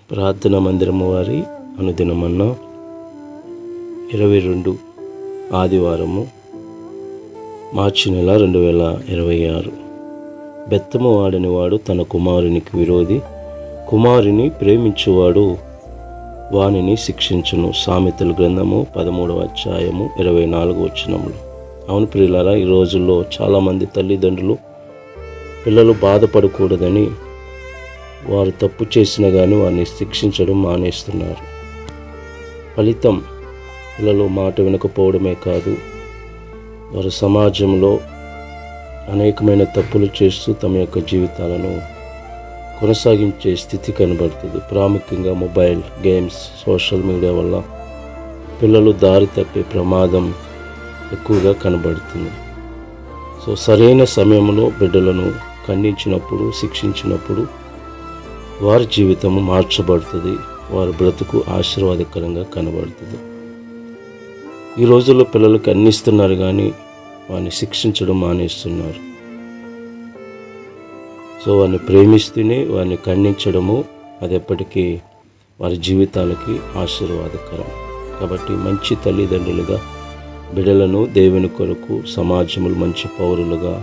ప్రార్థనా మందిరము వారి అనుదినమన్న 22 ఆదివారము మార్చి నెల 2026. బెత్తము వాడని వాడు తన కుమారునికి విరోధి, కుమారుని ప్రేమించువాడు వానిని శిక్షించును. సామెతల గ్రంథము 13వ అధ్యాయము 24వ వచనములు. అవును ప్రియులారా, ఈ రోజుల్లో చాలామంది తల్లిదండ్రులు పిల్లలు బాధపడకూడదని వారు తప్పు చేసినా కానీ వారిని శిక్షించడం మానేస్తున్నారు. ఫలితం పిల్లలు మాట వినకపోవడమే కాదు, వారు సమాజంలో అనేకమైన తప్పులు చేస్తూ తమ యొక్క జీవితాలను కొనసాగించే స్థితి కనబడుతుంది. ప్రాముఖ్యంగా మొబైల్ గేమ్స్, సోషల్ మీడియా వల్ల పిల్లలు దారి తప్పే ప్రమాదం ఎక్కువగా కనబడుతుంది. సో సరైన సమయంలో బిడ్డలను ఖండించినప్పుడు, శిక్షించినప్పుడు వారి జీవితము మార్చబడుతుంది, వారి బ్రతుకు ఆశీర్వాదకరంగా కనబడుతుంది. ఈ రోజుల్లో పిల్లలకి అందిస్తున్నారు కానీ వారిని శిక్షించడం మానేస్తున్నారు. సో వారిని ప్రేమిస్తూనే వారిని ఖండించడము అది ఎప్పటికీ వారి జీవితాలకి ఆశీర్వాదకరం. కాబట్టి మంచి తల్లిదండ్రులుగా బిడ్డలను దేవుని కొరకు సమాజంలో మంచి పౌరులుగా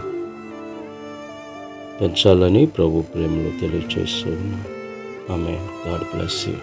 పెంచాలని ప్రభు ప్రేమలో తెలియజేస్తున్నాను. ఆమేన్. God bless you.